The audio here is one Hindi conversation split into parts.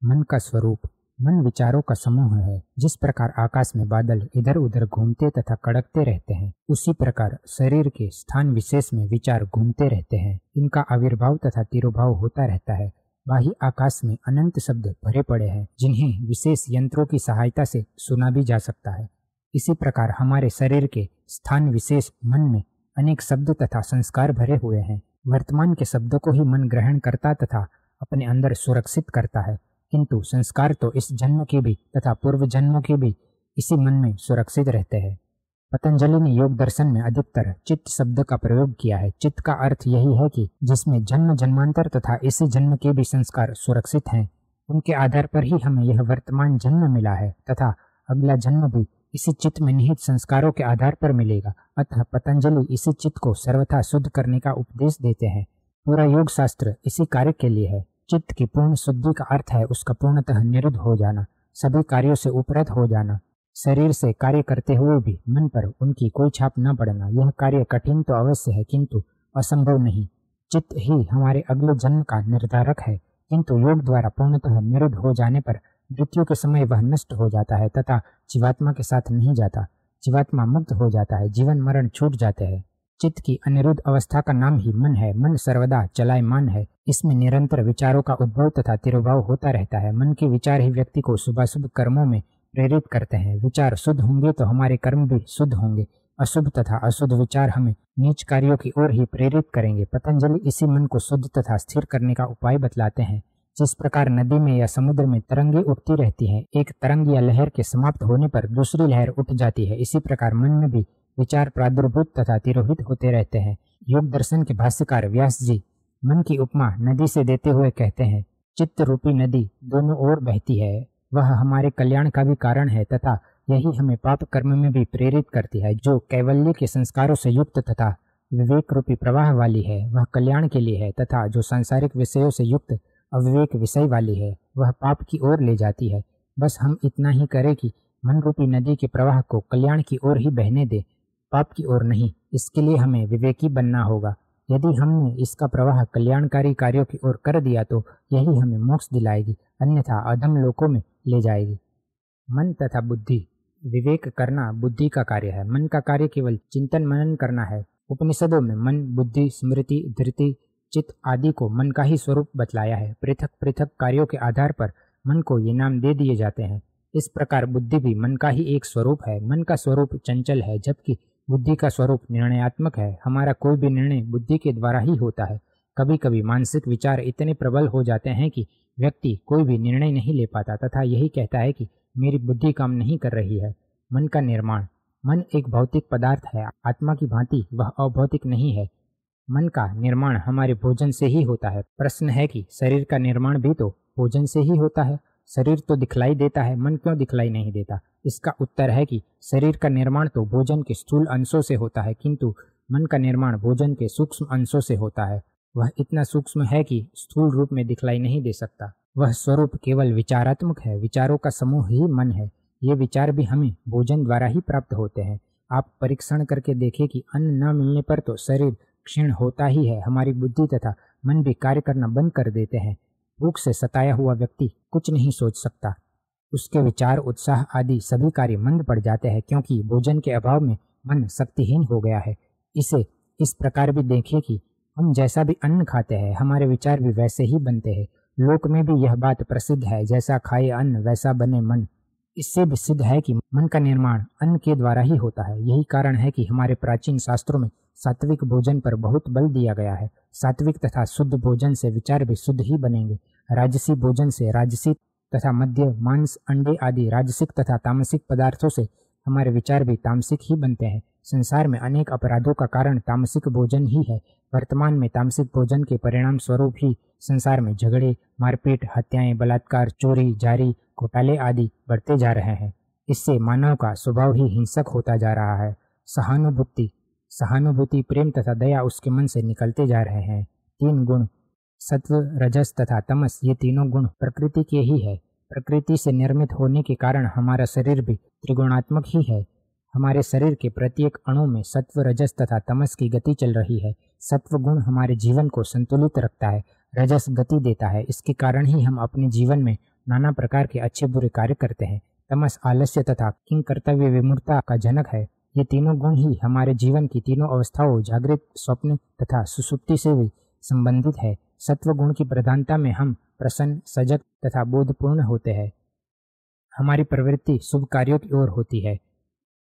मन का स्वरूप। मन विचारों का समूह है। जिस प्रकार आकाश में बादल इधर उधर घूमते तथा कड़कते रहते हैं, उसी प्रकार शरीर के स्थान विशेष में विचार घूमते रहते हैं। इनका आविर्भाव तथा तिरोभाव होता रहता है। बाह्य आकाश में अनंत शब्द भरे पड़े हैं, जिन्हें विशेष यंत्रों की सहायता से सुना भी जा सकता है। इसी प्रकार हमारे शरीर के स्थान विशेष मन में अनेक शब्द तथा संस्कार भरे हुए हैं। वर्तमान के शब्दों को ही मन ग्रहण करता तथा अपने अंदर सुरक्षित करता है, किंतु संस्कार तो इस जन्म के भी तथा पूर्व जन्मों के भी इसी मन में सुरक्षित रहते हैं। पतंजलि ने योग दर्शन में अधिकतर चित्त शब्द का प्रयोग किया है। चित्त का अर्थ यही है कि जिसमें जन्म जन्मांतर तथा इसी जन्म के भी संस्कार सुरक्षित हैं। उनके आधार पर ही हमें यह वर्तमान जन्म मिला है तथा अगला जन्म भी इसी चित्त में निहित संस्कारों के आधार पर मिलेगा। अतः पतंजलि इसी चित्त को सर्वथा शुद्ध करने का उपदेश देते हैं। पूरा योग शास्त्र इसी कार्य के लिए है। चित्त की पूर्ण शुद्धि का अर्थ है उसका पूर्णतः निरुद्ध हो जाना, सभी कार्यों से उपरत हो जाना। शरीर से कार्य करते हुए भी मन पर उनकी कोई छाप न पड़ना। यह कार्य कठिन तो अवश्य है, किंतु असंभव नहीं। चित्त ही हमारे अगले जन्म का निर्धारक है, किंतु योग द्वारा पूर्णतः निरुद्ध हो जाने पर मृत्यु के समय वह नष्ट हो जाता है तथा जीवात्मा के साथ नहीं जाता। जीवात्मा मुक्त हो जाता है, जीवन मरण छूट जाते हैं। चित्त की अनिरुद्ध अवस्था का नाम ही मन है। मन सर्वदा चलायमान है। इसमें निरंतर विचारों का उद्भव तथा तिरोभाव होता रहता है। मन के विचार ही व्यक्ति को शुभाशुभ कर्मों में प्रेरित करते हैं। विचार शुद्ध होंगे तो हमारे कर्म भी शुद्ध होंगे। अशुभ तथा अशुद्ध विचार हमें नीच कार्यों की ओर ही प्रेरित करेंगे। पतंजलि इसी मन को शुद्ध तथा स्थिर करने का उपाय बतलाते हैं। जिस प्रकार नदी में या समुद्र में तरंगे उठती रहती हैं, एक तरंग या लहर के समाप्त होने पर दूसरी लहर उठ जाती है, इसी प्रकार मन में भी विचार प्रादुर्भूत तथा तिरोहित होते रहते हैं। योग दर्शन के भाष्यकार व्यास जी मन की उपमा नदी से देते हुए कहते हैं, चित्त रूपी नदी दोनों ओर बहती है। वह हमारे कल्याण का भी कारण है तथा यही हमें पाप कर्म में भी प्रेरित करती है। जो कैवल्य के संस्कारों से युक्त तथा विवेक रूपी प्रवाह वाली है, वह कल्याण के लिए है, तथा जो सांसारिक विषयों से युक्त अविवेक विषय वाली है, वह पाप की ओर ले जाती है। बस हम इतना ही करें कि मन रूपी नदी के प्रवाह को कल्याण की ओर ही बहने दे, पाप की ओर नहीं। इसके लिए हमें विवेकी बनना होगा। यदि हमने इसका प्रवाह कल्याणकारी कार्यों की ओर कर दिया तो यही हमें मोक्ष दिलाएगी, अन्यथा अधम लोकों में ले जाएगी। मन तथा बुद्धि। विवेक करना बुद्धि का कार्य है। मन का कार्य केवल चिंतन मनन करना है। उपनिषदों में मन, बुद्धि, स्मृति, धृति, चित्त आदि को मन का ही स्वरूप बतलाया है। पृथक पृथक कार्यों के आधार पर मन को ये नाम दे दिए जाते हैं। इस प्रकार बुद्धि भी मन का ही एक स्वरूप है। मन का स्वरूप चंचल है, जबकि बुद्धि का स्वरूप निर्णयात्मक है। हमारा कोई भी निर्णय बुद्धि के द्वारा ही होता है। कभी कभी मानसिक विचार इतने प्रबल हो जाते हैं कि व्यक्ति कोई भी निर्णय नहीं ले पाता तथा यही कहता है कि मेरी बुद्धि काम नहीं कर रही है। मन का निर्माण। मन एक भौतिक पदार्थ है। आत्मा की भांति वह अभौतिक नहीं है। मन का निर्माण हमारे भोजन से ही होता है। प्रश्न है कि शरीर का निर्माण भी तो भोजन से ही होता है। शरीर तो दिखलाई देता है, मन क्यों दिखलाई नहीं देता? इसका उत्तर है कि शरीर का निर्माण तो भोजन के स्थूल अंशों से होता है, किंतु मन का निर्माण भोजन के सूक्ष्म अंशों से होता है। वह इतना सूक्ष्म है कि स्थूल रूप में दिखलाई नहीं दे सकता। वह स्वरूप केवल विचारात्मक है। विचारों का समूह ही मन है। ये विचार भी हमें भोजन द्वारा ही प्राप्त होते हैं। आप परीक्षण करके देखें कि अन्न न मिलने पर तो शरीर क्षीण होता ही है। हमारी बुद्धि तथा मन भी कार्य करना बंद कर देते हैं। भूख से सताया हुआ व्यक्ति कुछ नहीं सोच सकता। उसके विचार, उत्साह आदि सभी कार्य मंद पड़ जाते हैं, क्योंकि भोजन के अभाव में मन शक्तिहीन हो गया है। इसे इस प्रकार भी देखिए कि हम जैसा भी अन्न खाते हैं, हमारे विचार भी वैसे ही बनते हैं। लोक में भी यह बात प्रसिद्ध है, जैसा खाए अन्न वैसा बने मन। इससे भी सिद्ध है कि मन का निर्माण अन्न के द्वारा ही होता है। यही कारण है कि हमारे प्राचीन शास्त्रों में सात्विक भोजन पर बहुत बल दिया गया है। सात्विक तथा शुद्ध भोजन से विचार भी शुद्ध ही बनेंगे। राजसी भोजन से राजसी तथा मद्य, मांस, अंडे आदि राजसिक तथा तामसिक पदार्थों से हमारे विचार भी तामसिक ही बनते हैं। संसार में अनेक अपराधों का कारण तामसिक भोजन ही है। वर्तमान में तामसिक भोजन के परिणाम स्वरूप ही संसार में झगड़े, मारपीट, हत्याएं, बलात्कार, चोरी, जारी, घोटाले आदि बढ़ते जा रहे हैं। इससे मानव का स्वभाव ही हिंसक होता जा रहा है। सहानुभूति, प्रेम तथा दया उसके मन से निकलते जा रहे हैं। 3 गुण सत्व, रजस तथा तमस, ये तीनों गुण प्रकृति के ही है। प्रकृति से निर्मित होने के कारण हमारा शरीर भी त्रिगुणात्मक ही है। हमारे शरीर के प्रत्येक अणु में सत्व, रजस तथा तमस की गति चल रही है। सत्व गुण हमारे जीवन को संतुलित रखता है, रजस गति देता है। इसके कारण ही हम अपने जीवन में नाना प्रकार के अच्छे बुरे कार्य करते हैं। तमस आलस्य तथा किंग कर्तव्य विमूढ़ता का जनक है। ये तीनों गुण ही हमारे जीवन की तीनों अवस्थाओं जागृत, स्वप्न तथा सुसुप्ति से भी संबंधित है। सत्व गुण की प्रधानता में हम प्रसन्न, सजग तथा बोधपूर्ण होते हैं। हमारी प्रवृत्ति शुभ कार्यों की ओर होती है।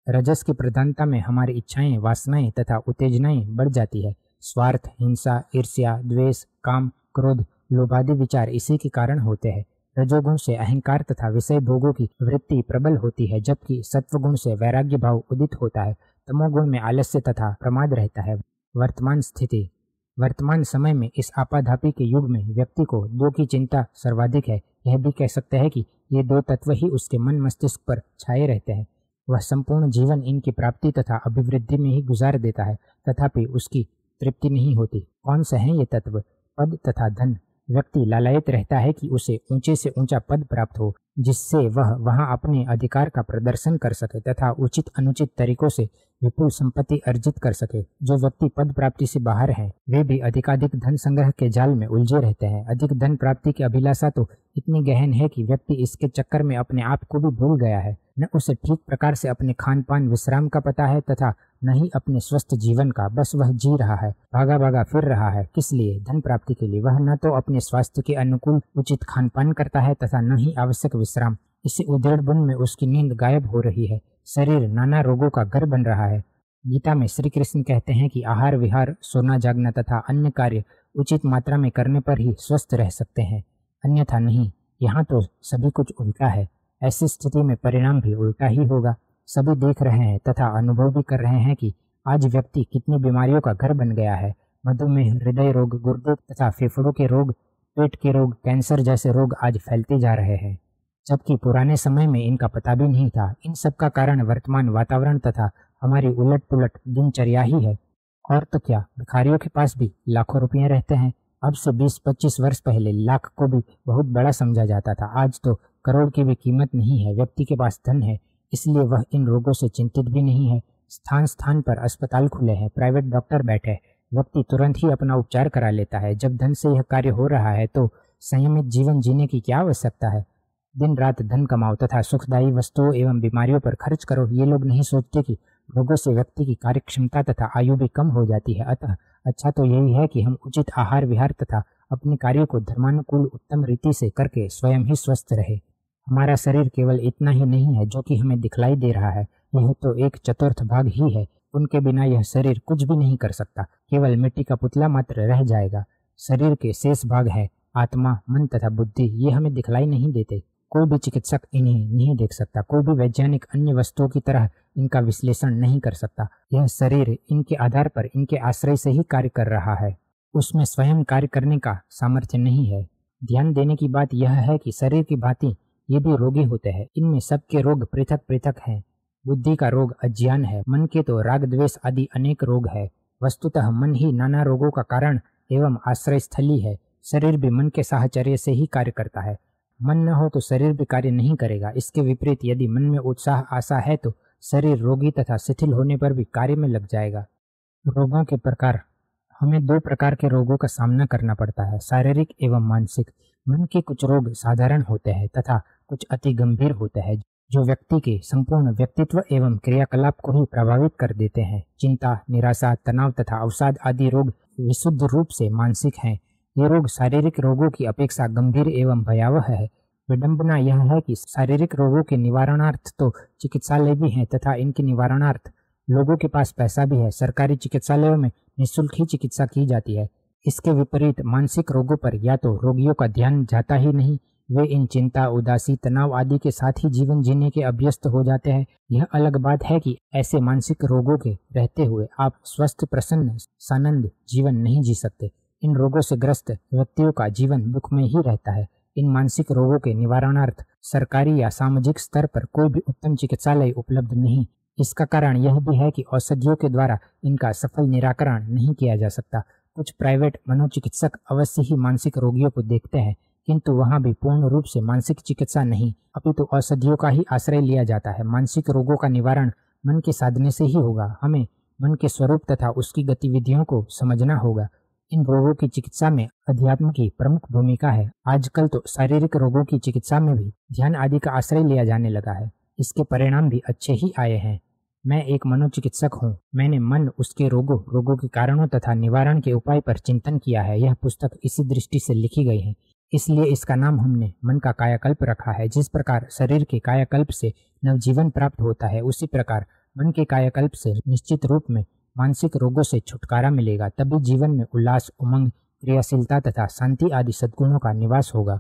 रजस की प्रधानता में हमारी इच्छाएं, वासनाएं तथा उत्तेजनाएं बढ़ जाती है। स्वार्थ, हिंसा, ईर्ष्या, द्वेष, काम, क्रोध, लोभादि विचार इसी के कारण होते हैं। रजोगुण से अहंकार तथा विषय भोगों की वृत्ति प्रबल होती है, जबकि सत्वगुण से वैराग्य भाव उदित होता है। तमोगुण में आलस्य तथा प्रमाद रहता है। वर्तमान स्थिति। वर्तमान समय में इस आपाधापी के युग में व्यक्ति को दो की चिंता सर्वाधिक है। यह भी कह सकते हैं कि ये दो तत्व ही उसके मन मस्तिष्क पर छाए रहते हैं। वह संपूर्ण जीवन इनकी प्राप्ति तथा अभिवृद्धि में ही गुजार देता है, तथापि उसकी तृप्ति नहीं होती। कौन से हैं ये तत्व? पद तथा धन। व्यक्ति लालायित रहता है कि उसे ऊंचे से ऊंचा पद प्राप्त हो, जिससे वह वहां अपने अधिकार का प्रदर्शन कर सके तथा उचित अनुचित तरीकों से विपुल संपत्ति अर्जित कर सके। जो व्यक्ति पद प्राप्ति से बाहर हैं, वे भी अधिकाधिक धन संग्रह के जाल में उलझे रहते हैं। अधिक धन प्राप्ति की अभिलाषा तो इतनी गहन है कि व्यक्ति इसके चक्कर में अपने आप को भी भूल गया है। न उसे ठीक प्रकार से अपने खान पान विश्राम का पता है तथा न ही अपने स्वस्थ जीवन का। बस वह जी रहा है, भागा भागा फिर रहा है। किस लिए? धन प्राप्ति के लिए। वह न तो अपने स्वास्थ्य के अनुकूल उचित खान पान करता है तथा न ही आवश्यक विश्राम। इसी उधेड़ बुन में उसकी नींद गायब हो रही है। शरीर नाना रोगों का घर बन रहा है। गीता में श्री कृष्ण कहते हैं कि आहार विहार, सोना जागना तथा अन्य कार्य उचित मात्रा में करने पर ही स्वस्थ रह सकते हैं, अन्यथा नहीं। यहाँ तो सभी कुछ उल्टा है। ऐसी स्थिति में परिणाम भी उल्टा ही होगा। सभी देख रहे हैं तथा अनुभव भी कर रहे हैं कि आज व्यक्ति कितनी बीमारियों का घर बन गया है। मधुमेह, हृदय रोग, गुर्दे तथा फेफड़ों के रोग, पेट के रोग, कैंसर जैसे रोग आज फैलते जा रहे हैं, जबकि पुराने समय में इनका पता भी नहीं था। इन सब का कारण वर्तमान वातावरण तथा हमारी उलट पुलट दिनचर्या ही है। और तो क्या, भिखारियों के पास भी लाखों रुपये रहते हैं। अब से 20-25 वर्ष पहले लाख को भी बहुत बड़ा समझा जाता था। आज तो करोड़ की भी कीमत नहीं है। व्यक्ति के पास धन है, इसलिए वह इन रोगों से चिंतित भी नहीं है। स्थान स्थान पर अस्पताल खुले हैं, प्राइवेट डॉक्टर बैठे। व्यक्ति तुरंत ही अपना उपचार करा लेता है। जब धन से यह कार्य हो रहा है तो संयमित जीवन जीने की क्या आवश्यकता है? दिन रात धन कमाओ तथा सुखदायी वस्तुओं एवं बीमारियों पर खर्च करो। ये लोग नहीं सोचते कि रोगों से व्यक्ति की कार्य क्षमता तथा आयु भी कम हो जाती है। अतः अच्छा तो यही है कि हम उचित आहार विहार तथा अपने कार्यों को धर्मानुकूल उत्तम रीति से करके स्वयं ही स्वस्थ रहे। हमारा शरीर केवल इतना ही नहीं है जो कि हमें दिखलाई दे रहा है, यह तो एक चतुर्थ भाग ही है। उनके बिना यह शरीर कुछ भी नहीं कर सकता, केवल मिट्टी का पुतला मात्र रह जाएगा। शरीर के शेष भाग है आत्मा, मन तथा बुद्धि। ये हमें दिखलाई नहीं देते। कोई भी चिकित्सक इन्हें नहीं देख सकता। कोई भी वैज्ञानिक अन्य वस्तुओं की तरह इनका विश्लेषण नहीं कर सकता। यह शरीर इनके आधार पर, इनके आश्रय से ही कार्य कर रहा है। उसमें स्वयं कार्य करने का सामर्थ्य नहीं है। ध्यान देने की बात यह है कि शरीर की भांति ये भी रोगी होते हैं। इनमें सबके रोग पृथक पृथक हैं। बुद्धि का रोग अज्ञान है। मन के तो राग द्वेष आदि अनेक रोग है। वस्तुतः मन ही नाना रोगों का कारण एवं आश्रय स्थली है। शरीर भी मन के साहचर्य से ही कार्य करता है। मन न हो तो शरीर भी कार्य नहीं करेगा। इसके विपरीत यदि मन में उत्साह आशा है तो शरीर रोगी तथा शिथिल होने पर भी कार्य में लग जाएगा। रोगों के प्रकार। हमें दो प्रकार के रोगों का सामना करना पड़ता है, शारीरिक एवं मानसिक। मन के कुछ रोग साधारण होते हैं तथा कुछ अति गंभीर होते हैं, जो व्यक्ति के संपूर्ण व्यक्तित्व एवं क्रियाकलाप को ही प्रभावित कर देते हैं। चिंता, निराशा, तनाव तथा अवसाद आदि रोग विशुद्ध रूप से मानसिक हैं। ये रोग शारीरिक रोगों की अपेक्षा गंभीर एवं भयावह है। विडंबना यह है कि शारीरिक रोगों के निवारणार्थ तो चिकित्सालय भी हैं तथा इनके निवारणार्थ लोगों के पास पैसा भी है। सरकारी चिकित्सालयों में निःशुल्क ही चिकित्सा की जाती है। इसके विपरीत मानसिक रोगों पर या तो रोगियों का ध्यान जाता ही नहीं, वे इन चिंता, उदासी, तनाव आदि के साथ ही जीवन जीने के अभ्यस्त हो जाते हैं। यह अलग बात है कि ऐसे मानसिक रोगों के रहते हुए आप स्वस्थ, प्रसन्न, सानंद जीवन नहीं जी सकते। इन रोगों से ग्रस्त व्यक्तियों का जीवन दुख में ही रहता है। इन मानसिक रोगों के निवारणार्थ सरकारी या सामाजिक स्तर पर कोई भी उत्तम चिकित्सालय उपलब्ध नहीं। इसका कारण यह भी है कि औषधियों के द्वारा इनका सफल निराकरण नहीं किया जा सकता। कुछ प्राइवेट मनोचिकित्सक अवश्य ही मानसिक रोगियों को देखते हैं, किंतु वहां भी पूर्ण रूप से मानसिक चिकित्सा नहीं, अपितु तो औषधियों का ही आश्रय लिया जाता है। मानसिक रोगों का निवारण मन के साधने से ही होगा। हमें मन के स्वरूप तथा उसकी गतिविधियों को समझना होगा। इन रोगों की चिकित्सा में अध्यात्म की प्रमुख भूमिका है। आजकल तो शारीरिक रोगों की चिकित्सा में भी ध्यान आदि का आश्रय लिया जाने लगा है। इसके परिणाम भी अच्छे ही आए हैं। मैं एक मनोचिकित्सक हूँ। मैंने मन, उसके रोगों, रोगों के कारणों तथा निवारण के उपाय पर चिंतन किया है। यह पुस्तक इसी दृष्टि से लिखी गई है, इसलिए इसका नाम हमने मन का कायाकल्प रखा है। जिस प्रकार शरीर के कायाकल्प से नवजीवन प्राप्त होता है, उसी प्रकार मन के कायाकल्प से निश्चित रूप में मानसिक रोगों से छुटकारा मिलेगा। तभी जीवन में उल्लास, उमंग, क्रियाशीलता तथा शांति आदि सद्गुणों का निवास होगा।